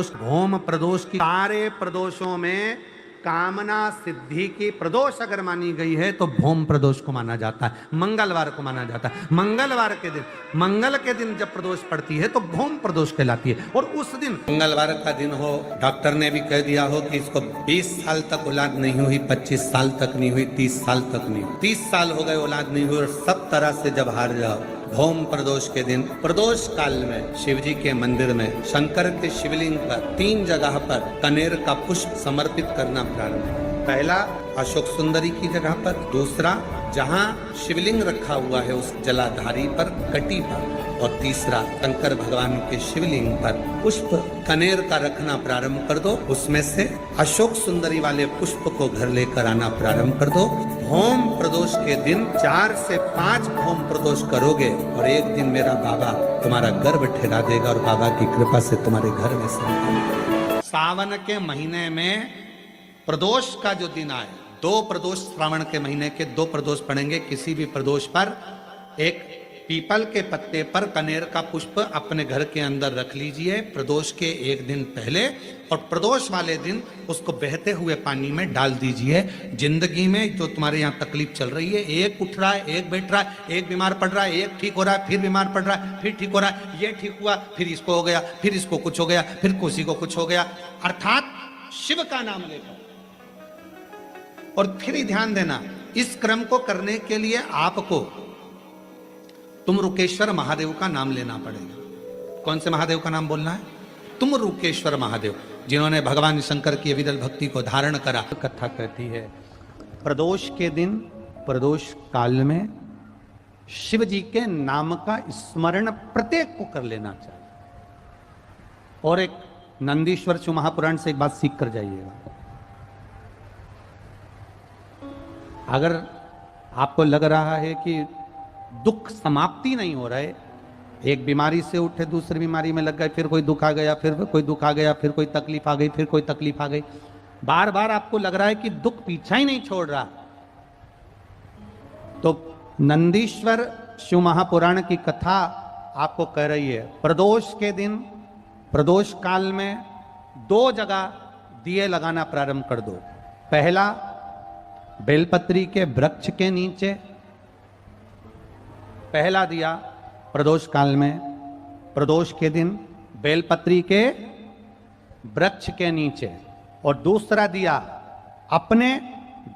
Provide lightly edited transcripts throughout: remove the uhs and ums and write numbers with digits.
प्रदोष, भौम प्रदोष की सारे प्रदोषों में कामना सिद्धि की प्रदोष अगर मानी गई है तो भौम प्रदोष को माना जाता है, मंगलवार को माना जाता है। मंगलवार के दिन, मंगल के दिन जब प्रदोष पड़ती है तो भौम प्रदोष कहलाती है। और उस दिन मंगलवार का दिन हो, डॉक्टर ने भी कह दिया हो कि इसको 20 साल तक औलाद नहीं हुई, 25 साल तक नहीं हुई, 30 साल तक नहीं हुई, 30 साल हो गए औलाद नहीं हुई और सब तरह से जब हार जाओ, भौम प्रदोष के दिन, प्रदोष काल में शिव जी के मंदिर में शंकर के शिवलिंग पर 3 जगह पर कनेर का पुष्प समर्पित करना प्रारंभ। पहला अशोक सुंदरी की जगह पर, दूसरा जहाँ शिवलिंग रखा हुआ है उस जलाधारी पर, कटी पर, और तीसरा शंकर भगवान के शिवलिंग पर पुष्प कनेर का रखना प्रारंभ कर दो। उसमें से अशोक सुंदरी वाले पुष्प को घर लेकर आना प्रारंभ कर दो। भौम प्रदोष के दिन 4 से 5 भौम प्रदोष करोगे और एक दिन मेरा बाबा तुम्हारा गर्भ ठहरा देगा और बाबा की कृपा से तुम्हारे घर में संतान। सावन के महीने में प्रदोष का जो दिन आए, 2 प्रदोष श्रावण के महीने के 2 प्रदोष पड़ेंगे। किसी भी प्रदोष पर एक पीपल के पत्ते पर कनेर का पुष्प अपने घर के अंदर रख लीजिए प्रदोष के एक दिन पहले, और प्रदोष वाले दिन उसको बहते हुए पानी में डाल दीजिए। जिंदगी में जो तुम्हारे यहाँ तकलीफ चल रही है, एक उठ रहा है, एक बैठ रहा है, एक बीमार पड़ रहा है, एक ठीक हो रहा है, फिर बीमार पड़ रहा है, फिर ठीक हो रहा है, ये ठीक हुआ, फिर इसको हो गया, फिर इसको कुछ हो गया, फिर किसी को कुछ हो गया, अर्थात शिव का नाम लेकर। और फिर ही ध्यान देना, इस क्रम को करने के लिए आपको तुम रुकेश्वर महादेव का नाम लेना पड़ेगा। कौन से महादेव का नाम बोलना है? तुम रुकेश्वर महादेव, जिन्होंने भगवान शंकर की विरल भक्ति को धारण करा। कथा कहती है प्रदोष के दिन, प्रदोष काल में शिव जी के नाम का स्मरण प्रत्येक को कर लेना चाहिए। और एक नंदीश्वर शिव महापुराण से एक बात सीख कर जाइएगा। अगर आपको लग रहा है कि दुख समाप्ति नहीं हो रहा है, एक बीमारी से उठे दूसरी बीमारी में लग गए, फिर कोई दुख आ गया, फिर कोई दुख आ गया, फिर कोई तकलीफ आ गई, फिर कोई तकलीफ आ गई, बार बार आपको लग रहा है कि दुख पीछा ही नहीं छोड़ रहा, तो नंदीश्वर शिव महापुराण की कथा आपको कह रही है प्रदोष के दिन, प्रदोष काल में 2 जगह दिए लगाना प्रारंभ कर दो। पहला बेलपत्री के वृक्ष के नीचे, पहला दिया प्रदोष काल में, प्रदोष के दिन बेलपत्री के वृक्ष के नीचे, और दूसरा दिया अपने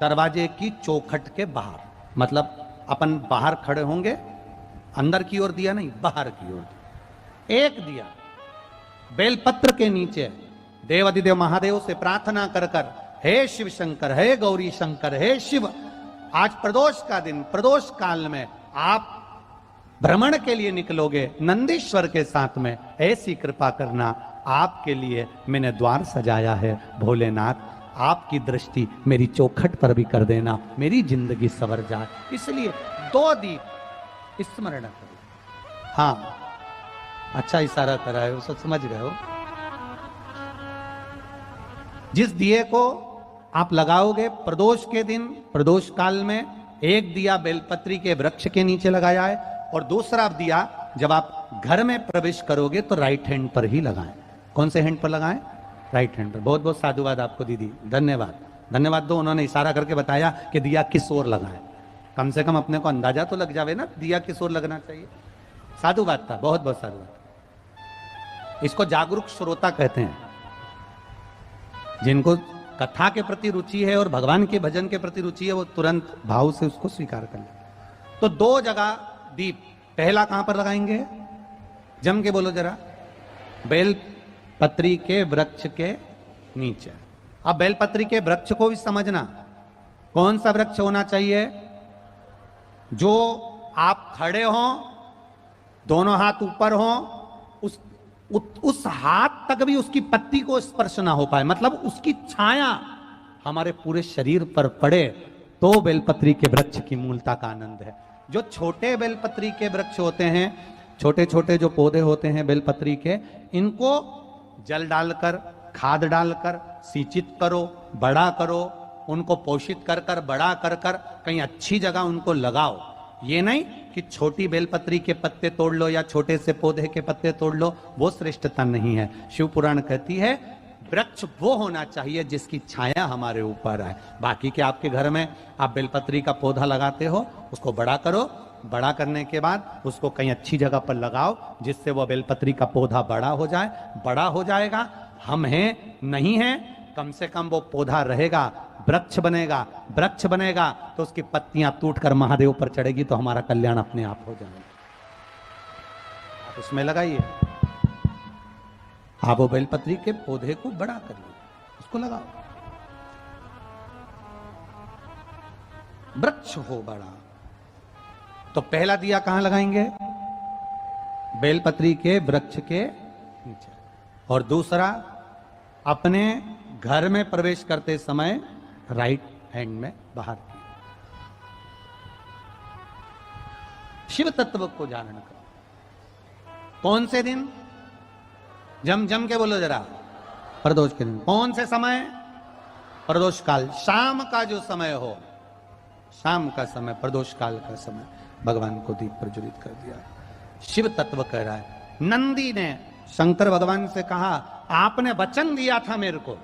दरवाजे की चौखट के बाहर। मतलब अपन बाहर खड़े होंगे, अंदर की ओर दिया नहीं, बाहर की ओर। एक दिया बेलपत्र के नीचे देवाधिदेव महादेव से प्रार्थना कर कर, हे शिव शंकर, हे गौरी शंकर, हे शिव, आज प्रदोष का दिन, प्रदोष काल में आप भ्रमण के लिए निकलोगे नंदीश्वर के साथ में, ऐसी कृपा करना, आपके लिए मैंने द्वार सजाया है भोलेनाथ, आपकी दृष्टि मेरी चौखट पर भी कर देना, मेरी जिंदगी संवर जाए। इसलिए 2 दीप स्मरण करो। हाँ, अच्छा इशारा कराए हो, सब समझ गए हो। जिस दिए को आप लगाओगे प्रदोष के दिन, प्रदोष काल में, एक दिया बेलपत्री के वृक्ष के नीचे लगाया है, और दूसरा दिया जब आप घर में प्रवेश करोगे तो राइट हैंड पर ही लगाएं। कौन से हैंड पर लगाएं? राइट हैंड पर। बहुत बहुत साधुवाद आपको दीदी, धन्यवाद, धन्यवाद दो। उन्होंने इशारा करके बताया कि दिया किस ओर लगाएं, कम से कम अपने को अंदाजा तो लग जावे ना दिया किस ओर लगना चाहिए। साधुवाद था, बहुत बहुत साधुवाद। इसको जागरूक श्रोता कहते हैं, जिनको कथा के प्रति रुचि है और भगवान के भजन के प्रति रुचि है, वो तुरंत भाव से उसको स्वीकार कर ले। तो 2 जगह दीप, पहला कहां पर लगाएंगे? जम के बोलो जरा। बेलपत्री के वृक्ष के नीचे। अब बेलपत्री के वृक्ष को भी समझना, कौन सा वृक्ष होना चाहिए? जो आप खड़े हो, दोनों हाथ ऊपर हो, उस हाथ तक भी उसकी पत्ती को स्पर्श ना हो पाए, मतलब उसकी छाया हमारे पूरे शरीर पर पड़े, तो बेलपत्री के वृक्ष की मूलता का आनंद है। जो छोटे बेलपत्री के वृक्ष होते हैं, छोटे छोटे जो पौधे होते हैं बेलपत्री के, इनको जल डालकर, खाद डालकर सिंचित करो, बड़ा करो, उनको पोषित कर कर, बड़ा कर कर कहीं अच्छी जगह उनको लगाओ। ये नहीं कि छोटी बेलपत्री के पत्ते तोड़ लो या छोटे से पौधे के पत्ते तोड़ लो, वो श्रेष्ठता नहीं है। शिव पुराण कहती है वृक्ष वो होना चाहिए जिसकी छाया हमारे ऊपर आए। बाकी के आपके घर में आप बेलपत्री का पौधा लगाते हो, उसको बड़ा करो, बड़ा करने के बाद उसको कहीं अच्छी जगह पर लगाओ जिससे वो बेलपत्री का पौधा बड़ा हो जाए। बड़ा हो जाएगा, हम हैं नहीं हैं, कम से कम वो पौधा रहेगा, वृक्ष बनेगा। वृक्ष बनेगा तो उसकी पत्तियां टूटकर महादेव पर चढ़ेगी तो हमारा कल्याण अपने आप हो जाएगा। आप उसमें लगाइए, आप वो बेलपत्री के पौधे को बड़ा करिए, उसको लगाओ, वृक्ष हो बड़ा। तो पहला दिया कहां लगाएंगे? बेलपत्री के वृक्ष के नीचे। और दूसरा, अपने घर में प्रवेश करते समय राइट हैंड में बाहर की। शिव तत्व को जानन करो। कौन से दिन? जम जम के बोलो जरा। प्रदोष के दिन। कौन से समय? प्रदोष काल, शाम का जो समय हो, शाम का समय, प्रदोष काल का समय भगवान को दीप प्रज्वलित कर दिया। शिव तत्व कह रहा है। नंदी ने शंकर भगवान से कहा आपने वचन दिया था मेरे को,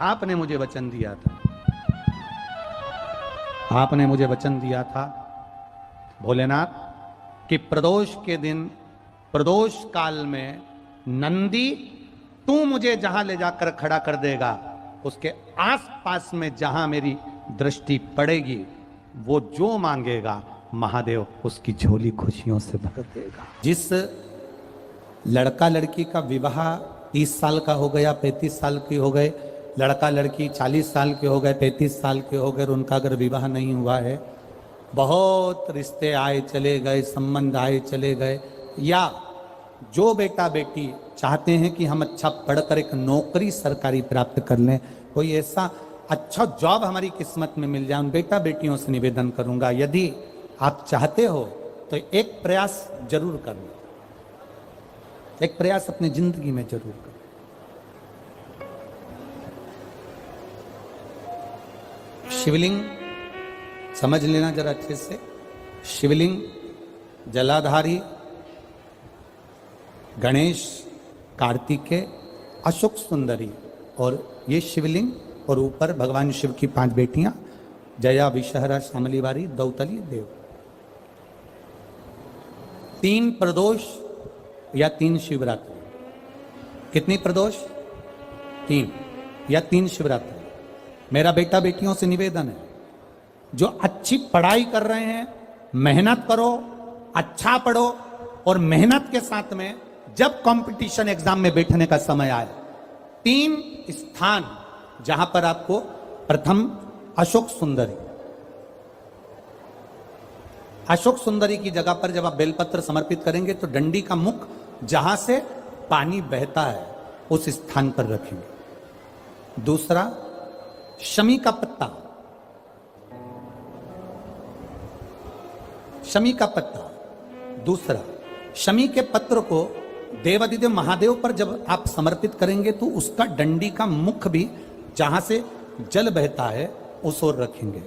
आपने मुझे वचन दिया था, आपने मुझे वचन दिया था भोलेनाथ कि प्रदोष के दिन, प्रदोष काल में नंदी तू मुझे जहां ले जाकर खड़ा कर देगा, उसके आसपास में जहां मेरी दृष्टि पड़ेगी, वो जो मांगेगा महादेव उसकी झोली खुशियों से भर देगा। जिस लड़का लड़की का विवाह 30 साल का हो गया, 35 साल की हो गए, लड़का लड़की 40 साल के हो गए, 35 साल के हो गए, उनका अगर विवाह नहीं हुआ है, बहुत रिश्ते आए चले गए, संबंध आए चले गए, या जो बेटा बेटी चाहते हैं कि हम अच्छा पढ़कर एक नौकरी सरकारी प्राप्त कर लें, कोई ऐसा अच्छा जॉब हमारी किस्मत में मिल जाए, उन बेटा बेटियों से निवेदन करूंगा यदि आप चाहते हो तो एक प्रयास जरूर करना, एक प्रयास अपनी जिंदगी में जरूर करो। शिवलिंग समझ लेना जरा अच्छे से। शिवलिंग जलाधारी गणेश, कार्तिकेय, अशोक सुंदरी, और ये शिवलिंग, और ऊपर भगवान शिव की 5 बेटियां, जया, विषहरा, शामलीवारी, दौतली, देव। 3 प्रदोष या 3 शिवरात्रि। कितनी प्रदोष? 3 या 3 शिवरात्रि। मेरा बेटा बेटियों से निवेदन है, जो अच्छी पढ़ाई कर रहे हैं मेहनत करो, अच्छा पढ़ो, और मेहनत के साथ में जब कंपटीशन एग्जाम में बैठने का समय आए, 3 स्थान जहां पर आपको, प्रथम अशोक सुंदरी, अशोक सुंदरी की जगह पर जब आप बेलपत्र समर्पित करेंगे तो डंडी का मुख जहां से पानी बहता है उस स्थान पर रखेंगे। दूसरा, शमी का पत्ता, शमी का पत्ता। दूसरा, शमी के पत्र को देवादिदेव महादेव पर जब आप समर्पित करेंगे तो उसका डंडी का मुख भी जहां से जल बहता है उस ओर रखेंगे।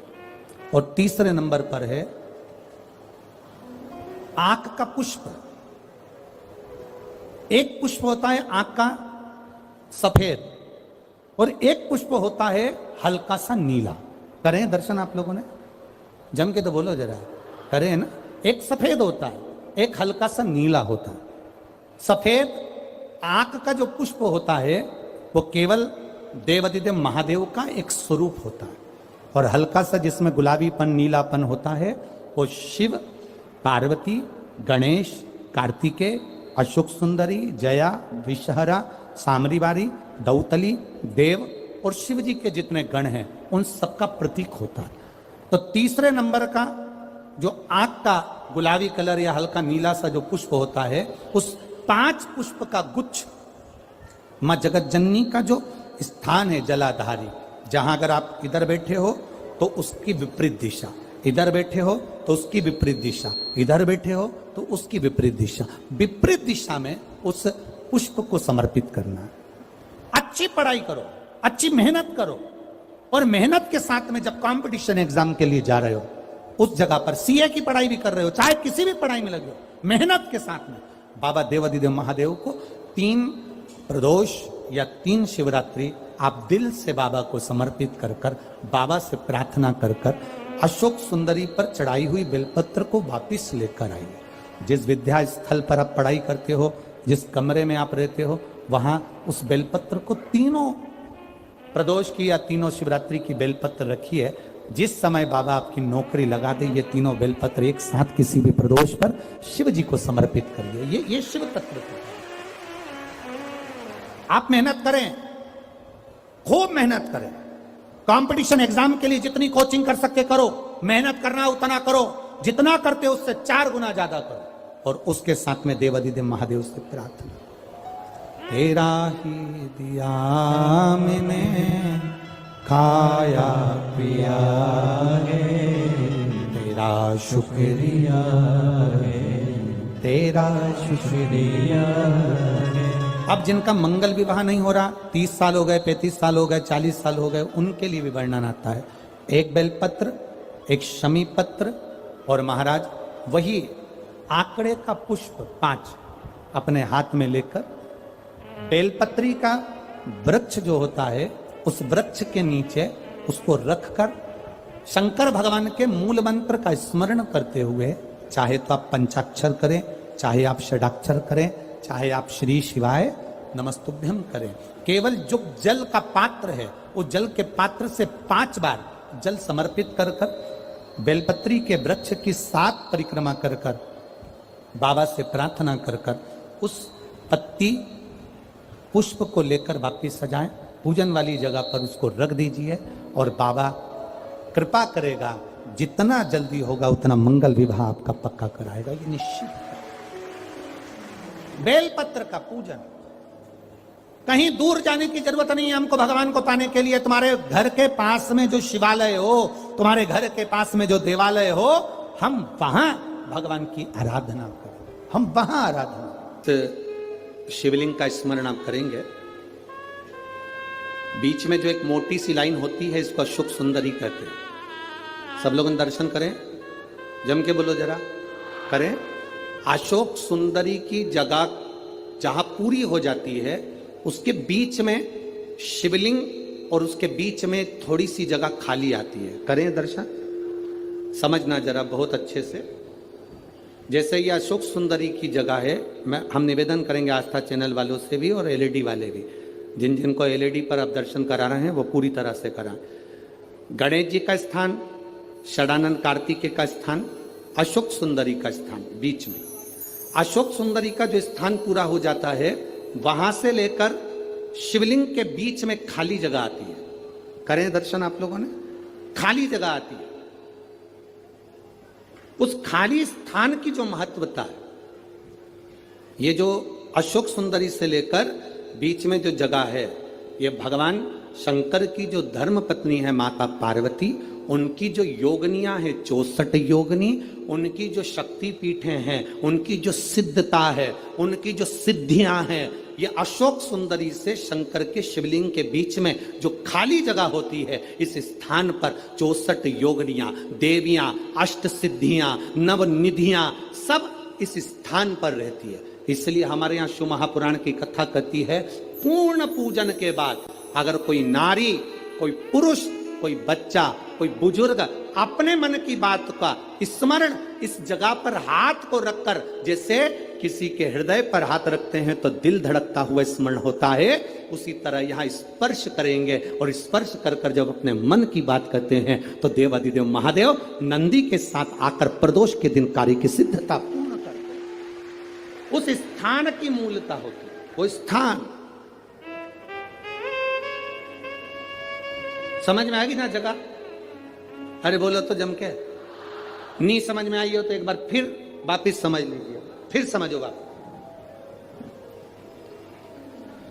और तीसरे नंबर पर है आंख का पुष्प। एक पुष्प होता है आंख का सफेद, और एक पुष्प होता है हल्का सा नीला। करें दर्शन आप लोगों ने? जम के तो बोलो जरा, करें ना? एक सफेद होता है, एक हल्का सा नीला होता है। सफेद आंख का जो पुष्प होता है वो केवल देवादिदेव महादेव का एक स्वरूप होता है, और हल्का सा जिसमें गुलाबीपन, नीलापन होता है वो शिव, पार्वती, गणेश, कार्तिकेय, अशोक सुंदरी, जया, विषहरा, सामरीवारी, दौतली, देव और शिव जी के जितने गण हैं उन सबका प्रतीक होता है। तो तीसरे नंबर का जो आंख का गुलाबी कलर या हल्का नीला सा जो पुष्प होता है, उस 5 पुष्प का गुच्छ मां जगत जननी का जो स्थान है जलाधारी, जहां अगर आप इधर बैठे हो तो उसकी विपरीत दिशा, इधर बैठे हो तो उसकी विपरीत दिशा, इधर बैठे हो तो उसकी विपरीत दिशा, विपरीत दिशा में उस पुष्प को समर्पित करना है। अच्छी पढ़ाई करो, अच्छी मेहनत करो, और मेहनत के साथ में जब कंपटीशन एग्जाम के लिए जा रहे हो उस जगह पर सीए की पढ़ाई भी कर रहे हो, चाहे किसी भी पढ़ाई में लगे हो, मेहनत के साथ में बाबा देवादिदेव महादेव को 3 प्रदोष या 3 शिवरात्रि आप दिल से बाबा को समर्पित कर कर, बाबा से प्रार्थना कर कर अशोक सुंदरी पर चढ़ाई हुई बेलपत्र को वापिस लेकर आइए। जिस विद्या स्थल पर आप पढ़ाई करते हो, जिस कमरे में आप रहते हो, वहां उस बेलपत्र को 3 प्रदोष की या 3 शिवरात्रि की बेलपत्र रखिए। जिस समय बाबा आपकी नौकरी लगा दे, ये 3 बेलपत्र एक साथ किसी भी प्रदोष पर शिव जी को समर्पित करिए। ये शिव तत्व है। आप मेहनत करें, खूब मेहनत करें, कंपटीशन एग्जाम के लिए जितनी कोचिंग कर सकते करो, मेहनत करना उतना करो, जितना करते उससे 4 गुना ज्यादा करो, और उसके साथ में देवादिदेव महादेव से प्रार्थना, तेरा ही दिया मैंने खाया पिया है, तेरा शुक्रिया है, तेरा शुक्रिया है। अब जिनका मंगल विवाह नहीं हो रहा, 30 साल हो गए, 35 साल हो गए, 40 साल हो गए, उनके लिए भी वर्णन आता है। एक बेलपत्र, एक शमी पत्र, और महाराज वही आंकड़े का पुष्प 5 अपने हाथ में लेकर, बेलपत्री का वृक्ष जो होता है उस वृक्ष के नीचे उसको रखकर शंकर भगवान के मूल मंत्र का स्मरण करते हुए, चाहे तो आप पंचाक्षर करें, चाहे आप षडाक्षर करें, चाहे आप श्री शिवाय नमस्तुभ्यम करें, केवल जो जल का पात्र है उस जल के पात्र से 5 बार जल समर्पित कर कर, बेलपत्री के वृक्ष की 7 परिक्रमा कर कर, बाबा से प्रार्थना कर कर, उस पत्ती पुष्प को लेकर वापिस सजाएं, पूजन वाली जगह पर उसको रख दीजिए, और बाबा कृपा करेगा, जितना जल्दी होगा उतना मंगल विवाह आपका पक्का कराएगा, ये निश्चित है। बेलपत्र का पूजन, कहीं दूर जाने की जरूरत नहीं है हमको भगवान को पाने के लिए। तुम्हारे घर के पास में जो शिवालय हो, तुम्हारे घर के पास में जो देवालय हो, हम वहां भगवान की आराधना करें, हम वहां आराधना। शिवलिंग का स्मरण आप करेंगे, बीच में जो एक मोटी सी लाइन होती है, इसको अशोक सुंदरी कहते हैं। सब लोग दर्शन करें, जम के बोलो जरा, करें। अशोक सुंदरी की जगह जहां पूरी हो जाती है, उसके बीच में शिवलिंग और उसके बीच में थोड़ी सी जगह खाली आती है। करें दर्शन, समझना जरा बहुत अच्छे से। जैसे ये अशोक सुंदरी की जगह है, हम निवेदन करेंगे आस्था चैनल वालों से भी और एलईडी वाले भी, जिन जिनको एलईडी पर आप दर्शन करा रहे हैं वो पूरी तरह से कराएं। गणेश जी का स्थान, षडानंद कार्तिकेय का स्थान, अशोक सुंदरी का स्थान बीच में। अशोक सुंदरी का जो स्थान पूरा हो जाता है, वहां से लेकर शिवलिंग के बीच में खाली जगह आती है। करें दर्शन आप लोगों ने, खाली जगह आती है। उस खाली स्थान की जो महत्वता है, ये जो अशोक सुंदरी से लेकर बीच में जो जगह है, ये भगवान शंकर की जो धर्म पत्नी है माता पार्वती, उनकी जो योगनियां हैं 64 योगनी, उनकी जो शक्ति पीठें हैं, उनकी जो सिद्धता है, उनकी जो सिद्धियां हैं, ये अशोक सुंदरी से शंकर के शिवलिंग के बीच में जो खाली जगह होती है, इस स्थान पर 64 योगनियां, देवियां, अष्ट सिद्धियां, नवनिधियां सब इस स्थान पर रहती है। इसलिए हमारे यहाँ शिव महापुराण की कथा कहती है, पूर्ण पूजन के बाद अगर कोई नारी, कोई पुरुष, कोई बच्चा, कोई बुजुर्ग अपने मन की बात का स्मरण इस जगह पर हाथ को रखकर, जैसे किसी के हृदय पर हाथ रखते हैं तो दिल धड़कता हुआ स्मरण होता है, उसी तरह यहाँ स्पर्श करेंगे, और स्पर्श कर कर जब अपने मन की बात करते हैं तो देवादिदेव महादेव नंदी के साथ आकर प्रदोष के दिन कार्य की सिद्धता पूर्ण करते हैं। उस स्थान की मूलता होती है, वो स्थान समझ में आएगी ना जगह। अरे बोलो तो जम के, नहीं समझ में आई हो तो एक बार फिर वापिस समझ लीजिए, फिर समझोगा।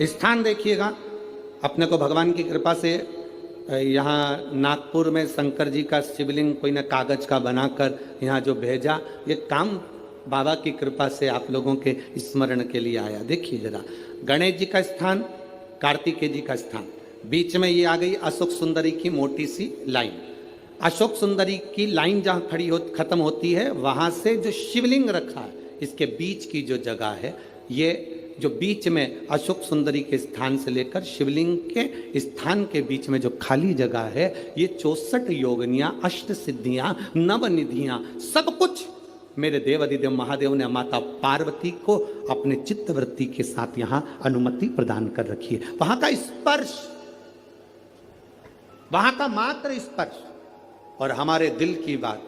स्थान देखिएगा, अपने को भगवान की कृपा से यहाँ नागपुर में शंकर जी का शिवलिंग कोई ना कागज का बनाकर यहाँ जो भेजा, ये काम बाबा की कृपा से आप लोगों के स्मरण के लिए आया। देखिए जरा, गणेश जी का स्थान, कार्तिकेय जी का स्थान, बीच में ये आ गई अशोक सुंदरी की मोटी सी लाइन। अशोक सुंदरी की लाइन जहां खत्म होती है, वहां से जो शिवलिंग रखा है, इसके बीच की जो जगह है, ये जो बीच में अशोक सुंदरी के स्थान से लेकर शिवलिंग के स्थान के बीच में जो खाली जगह है, ये 64 योगनियां, अष्ट सिद्धियां, नवनिधियां, सब कुछ मेरे देव अधिदेव महादेव ने माता पार्वती को अपने चित्तवृत्ति के साथ यहां अनुमति प्रदान कर रखी है। वहां का स्पर्श, वहां का मात्र स्पर्श और हमारे दिल की बात।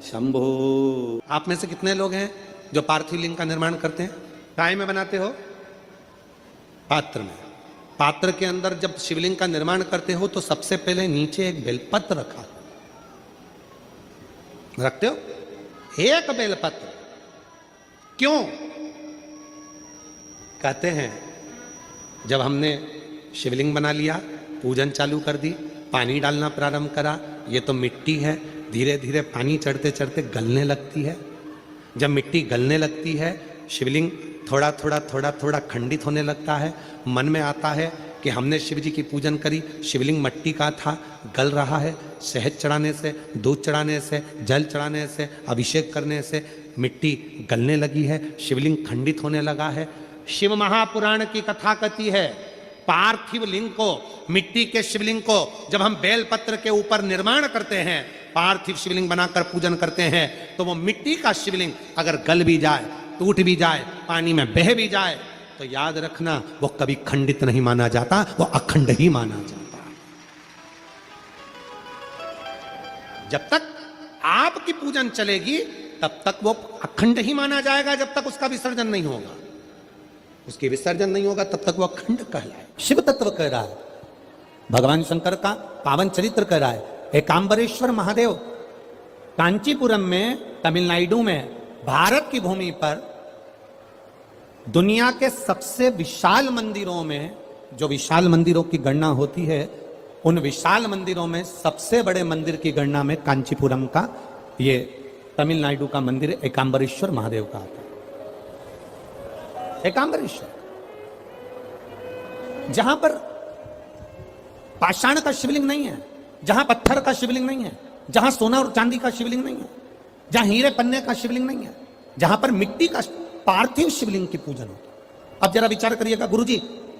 शंभो। आप में से कितने लोग हैं जो पार्थिव लिंग का निर्माण करते हैं? काय में बनाते हो? पात्र में। पात्र के अंदर जब शिवलिंग का निर्माण करते हो तो सबसे पहले नीचे एक बेलपत्र रखा, रखते हो? एक बेलपत्र। क्यों? कहते हैं जब हमने शिवलिंग बना लिया, पूजन चालू कर दी, पानी डालना प्रारंभ करा, ये तो मिट्टी है, धीरे धीरे पानी चढ़ते चढ़ते गलने लगती है। जब मिट्टी गलने लगती है, शिवलिंग थोड़ा थोड़ा थोड़ा थोड़ा खंडित होने लगता है। मन में आता है कि हमने शिव जी की पूजन करी, शिवलिंग मिट्टी का था, गल रहा है। शहद चढ़ाने से, दूध चढ़ाने से, जल चढ़ाने से, अभिषेक करने से मिट्टी गलने लगी है, शिवलिंग खंडित होने लगा है। शिव महापुराण की कथा कहती है, पार्थिव लिंग को, मिट्टी के शिवलिंग को जब हम बेलपत्र के ऊपर निर्माण करते हैं, पार्थिव शिवलिंग बनाकर पूजन करते हैं, तो वो मिट्टी का शिवलिंग अगर गल भी जाए, टूट भी जाए, पानी में बह भी जाए, तो याद रखना वो कभी खंडित नहीं माना जाता, वो अखंड ही माना जाता। जब तक आपकी पूजन चलेगी तब तक वो अखंड ही माना जाएगा, जब तक उसका विसर्जन नहीं होगा। उसकी विसर्जन नहीं होगा तब तक वो अखंड कहलाए। शिव तत्व कह रहा है, भगवान शंकर का पावन चरित्र कह रहा है। एकांबरेश्वर महादेव कांचीपुरम में, तमिलनाडु में, भारत की भूमि पर दुनिया के सबसे विशाल मंदिरों में, जो विशाल मंदिरों की गणना होती है, उन विशाल मंदिरों में सबसे बड़े मंदिर की गणना में कांचीपुरम का, ये तमिलनाडु का मंदिर एकांबरेश्वर महादेव का आता है। एकांबरेश्वर, जहां पर पाषाण का शिवलिंग नहीं है, जहां पत्थर का शिवलिंग नहीं है, जहां सोना और चांदी का शिवलिंग नहीं है, जहां हीरे पन्ने का शिवलिंग नहीं है, जहां पर मिट्टी का पार्थिव शिवलिंग की पूजन होती है। अब जरा विचार करिएगा, गुरुजी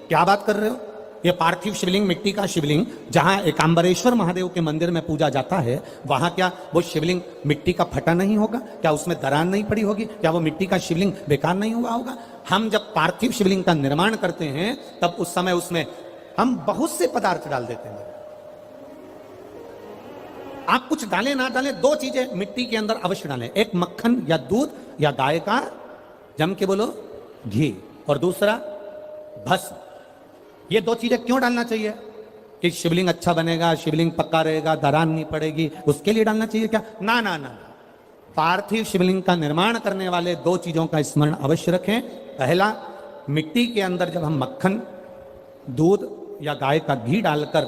क्या बात कर रहे हो? ये पार्थिव शिवलिंग, मिट्टी का शिवलिंग जहां एकांबरेश्वर महादेव के मंदिर में पूजा जाता है, वहां क्या वो शिवलिंग मिट्टी का फटा नहीं होगा? क्या उसमें दरार नहीं पड़ी होगी? क्या वो मिट्टी का शिवलिंग बेकार नहीं हुआ होगा? हम जब पार्थिव शिवलिंग का निर्माण करते हैं तब उस समय उसमें हम बहुत से पदार्थ डाल देते हैं। आप कुछ डालें ना डालें, दो चीजें मिट्टी के अंदर अवश्य डालें, एक मक्खन या दूध या गाय का, जम के बोलो, घी, और दूसरा भस्म। ये दो चीजें क्यों डालना चाहिए? कि शिवलिंग अच्छा बनेगा, शिवलिंग पक्का रहेगा, दरार नहीं पड़ेगी, उसके लिए डालना चाहिए क्या? ना ना ना। पार्थिव शिवलिंग का निर्माण करने वाले दो चीजों का स्मरण अवश्य रखें। पहला, मिट्टी के अंदर जब हम मक्खन, दूध या गाय का घी डालकर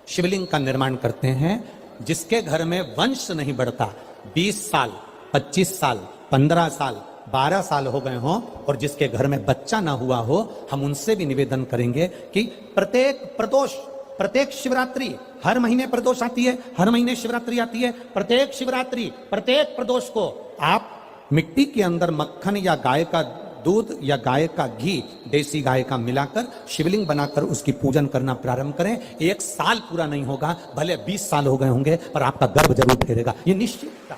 शिवलिंग का निर्माण करते हैं, जिसके घर में वंश नहीं बढ़ता, 20 साल, 25 साल, 15 साल, 12 साल हो गए हों, और जिसके घर में बच्चा ना हुआ हो, हम उनसे भी निवेदन करेंगे कि प्रत्येक प्रदोष, प्रत्येक शिवरात्रि, हर महीने प्रदोष आती है, हर महीने शिवरात्रि आती है, प्रत्येक शिवरात्रि, प्रत्येक प्रदोष को आप मिट्टी के अंदर मक्खन या गाय का दूध या गाय का घी, देसी गाय का मिलाकर शिवलिंग बनाकर उसकी पूजन करना प्रारंभ करें। 1 साल पूरा नहीं होगा, भले 20 साल हो गए होंगे, पर आपका गर्भ जरूर फेरेगा, ये निश्चित।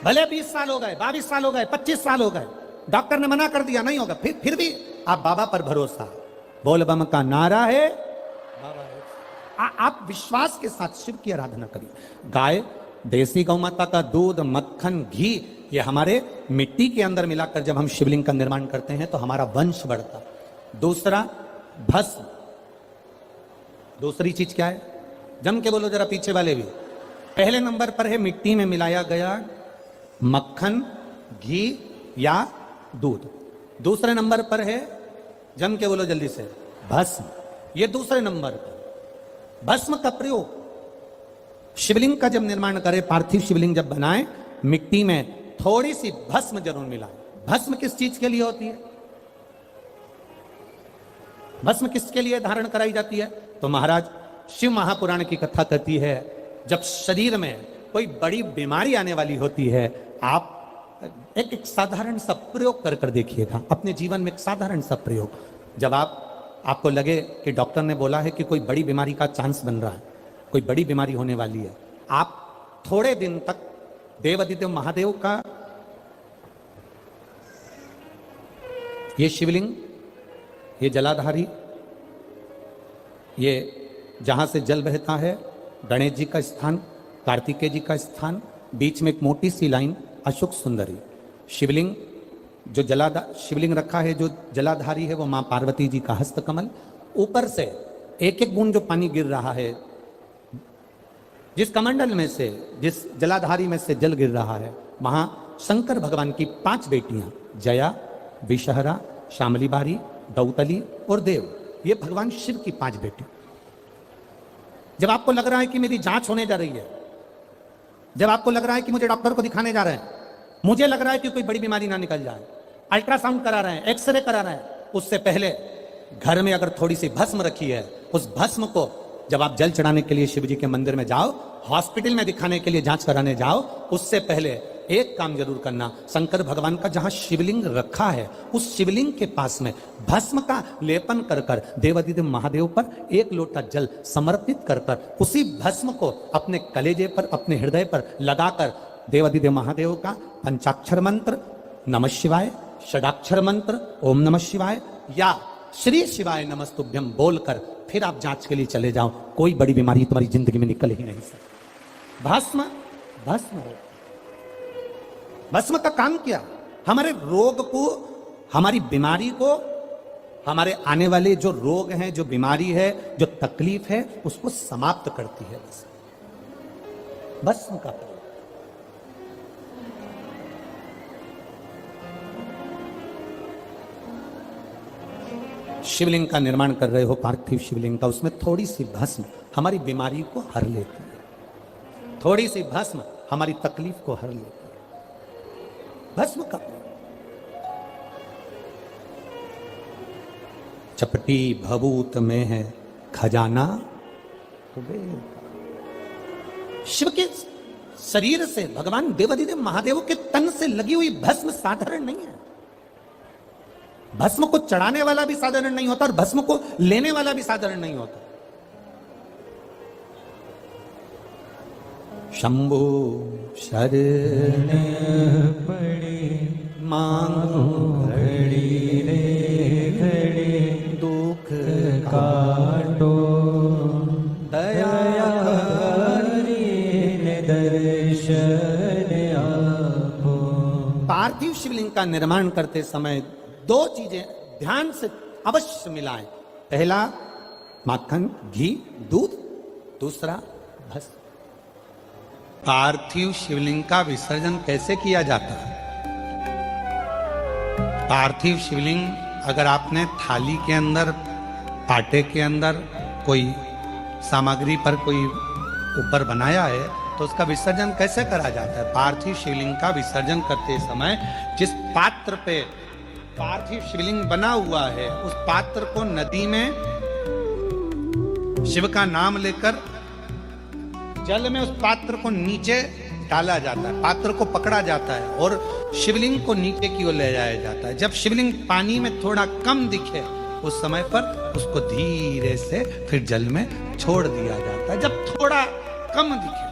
भले 20 साल हो गए, 22 साल हो गए, 25 साल हो गए, डॉक्टर ने मना कर दिया नहीं होगा, फिर भी आप बाबा पर भरोसा, बोल बम का नारा है, बाबा है। आप विश्वास के साथ शिव की आराधना करिए। गाय, देसी गौ माता का दूध, मक्खन, घी, ये हमारे मिट्टी के अंदर मिलाकर जब हम शिवलिंग का निर्माण करते हैं तो हमारा वंश बढ़ता। दूसरा, भस्म। दूसरी चीज क्या है? जम के बोलो जरा पीछे वाले भी। पहले नंबर पर है मिट्टी में मिलाया गया मक्खन, घी या दूध। दूसरे नंबर पर है, जम के बोलो जल्दी से, भस्म। ये दूसरे नंबर पर। भस्म का प्रयोग शिवलिंग का जब निर्माण करें, पार्थिव शिवलिंग जब बनाए, मिट्टी में थोड़ी सी भस्म जरूर मिलाए। भस्म किस चीज के लिए होती है? भस्म किसके लिए धारण कराई जाती है? तो महाराज शिव महापुराण की कथा कहती है, जब शरीर में कोई बड़ी बीमारी आने वाली होती है, आप एक साधारण सा प्रयोग कर देखिएगा अपने जीवन में। एक साधारण सा प्रयोग, जब आपको लगे कि डॉक्टर ने बोला है कि कोई बड़ी बीमारी का चांस बन रहा है, कोई बड़ी बीमारी होने वाली है, आप थोड़े दिन तक देवादिदेव महादेव का ये शिवलिंग, ये जलाधारी, ये जहां से जल बहता है, गणेश जी का स्थान, कार्तिकेय जी का स्थान, बीच में एक मोटी सी लाइन अशोक सुंदरी, शिवलिंग जो शिवलिंग रखा है, जो जलाधारी है वो मां पार्वती जी का हस्तकमल, ऊपर से एक एक बूंद जो पानी गिर रहा है, जिस कमंडल में से, जिस जलाधारी में से जल गिर रहा है, वहां शंकर भगवान की 5 बेटियां, जया, विषहरा, शामली बारी, दौतली और देव, ये भगवान शिव की 5 बेटी। जब आपको लग रहा है कि मेरी जांच होने जा रही है, जब आपको लग रहा है कि मुझे डॉक्टर को दिखाने जा रहे हैं, मुझे लग रहा है कि कोई बड़ी बीमारी ना निकल जाए, अल्ट्रासाउंड करा रहे हैं, एक्सरे करा रहे हैं, उससे पहले घर में अगर थोड़ी सी भस्म रखी है, उस भस्म को जब आप जल चढ़ाने के लिए शिव जी के मंदिर में जाओ, हॉस्पिटल में दिखाने के लिए जांच कराने जाओ, उससे पहले एक काम जरूर करना, शंकर भगवान का जहां शिवलिंग रखा है, उस शिवलिंग के पास में भस्म का लेपन कर देवादिदेव महादेव पर 1 लोटा जल समर्पित कर उसी भस्म को अपने कलेजे पर, अपने हृदय पर लगाकर देवादिदेव महादेव का पंचाक्षर मंत्र नमः शिवाय, षडाक्षर मंत्र ओम नमः शिवाय या श्री शिवाय नमस्तुभ्यम बोलकर फिर आप जांच के लिए चले जाओ। कोई बड़ी बीमारी तुम्हारी जिंदगी में निकल ही नहीं सकती। भस्म भस्म हो, भस्म का काम क्या? हमारे रोग को, हमारी बीमारी को, हमारे आने वाले जो रोग हैं, जो बीमारी है, जो तकलीफ है, उसको समाप्त करती है भस्म का। शिवलिंग का निर्माण कर रहे हो, पार्थिव शिवलिंग का, उसमें थोड़ी सी भस्म हमारी बीमारी को हर लेती है, थोड़ी सी भस्म हमारी तकलीफ को हर लेती है। भस्म का चपटी भभूत में है खजाना कुबेर का। शिव के शरीर से, भगवान देवादिदेव महादेव के तन से लगी हुई भस्म साधारण नहीं है। भस्म को चढ़ाने वाला भी साधारण नहीं होता और भस्म को लेने वाला भी साधारण नहीं होता। शंभु शरण पड़े मांगो घड़ी रे घड़ी, दुख काटो दया दर्शन आपो। पार्थिव शिवलिंग का निर्माण करते समय 2 चीजें ध्यान से अवश्य मिलाएं। पहला माखन, घी, दूध, दूसरा भस्म। पार्थिव शिवलिंग का विसर्जन कैसे किया जाता है? पार्थिव शिवलिंग अगर आपने थाली के अंदर, पाटे के अंदर कोई सामग्री पर कोई ऊपर बनाया है, तो उसका विसर्जन कैसे करा जाता है? पार्थिव शिवलिंग का विसर्जन करते समय जिस पात्र पे पार्थिव शिवलिंग बना हुआ है, उस पात्र को नदी में शिव का नाम लेकर जल में उस पात्र को नीचे डाला जाता है, पात्र को पकड़ा जाता है और शिवलिंग को नीचे की ओर ले जाया जाता है। जब शिवलिंग पानी में थोड़ा कम दिखे, उस समय पर उसको धीरे से फिर जल में छोड़ दिया जाता है। जब थोड़ा कम दिखे,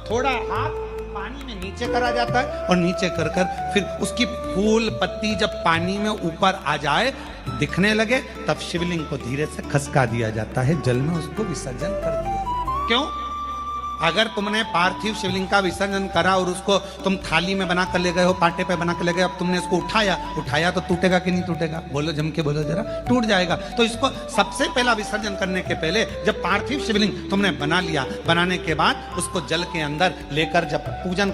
थोड़ा हाथ पानी में नीचे करा जाता है और नीचे कर फिर उसकी फूल पत्ती जब पानी में ऊपर आ जाए, दिखने लगे, तब शिवलिंग को धीरे से खसका दिया जाता है, जल में उसको विसर्जन कर दिया। क्यों? अगर तुमने पार्थिव शिवलिंग का विसर्जन करा और उसको तुम थाली में बना कर ले गए हो, पाटे पे बना कर ले गए, अब तुमने उसको उठाया तो टूटेगा कि नहीं टूटेगा? बोलो, जम के बोलो जरा। टूट जाएगा। तो इसको सबसे पहला विसर्जन करने के पहले जब पार्थिव शिवलिंग तुमने बना लिया, बनाने के बाद उसको जल के अंदर लेकर, जब पूजन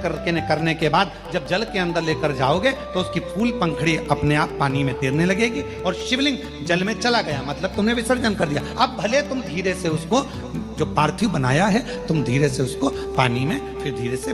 करने के बाद जब जल के अंदर लेकर जाओगे, तो उसकी फूल पंखड़ी अपने आप पानी में तैरने लगेगी और शिवलिंग जल में चला गया, मतलब तुमने विसर्जन कर दिया। अब भले तुम धीरे से उसको, जो पार्थिव बनाया है, तुम धीरे से उसको पानी में फिर धीरे से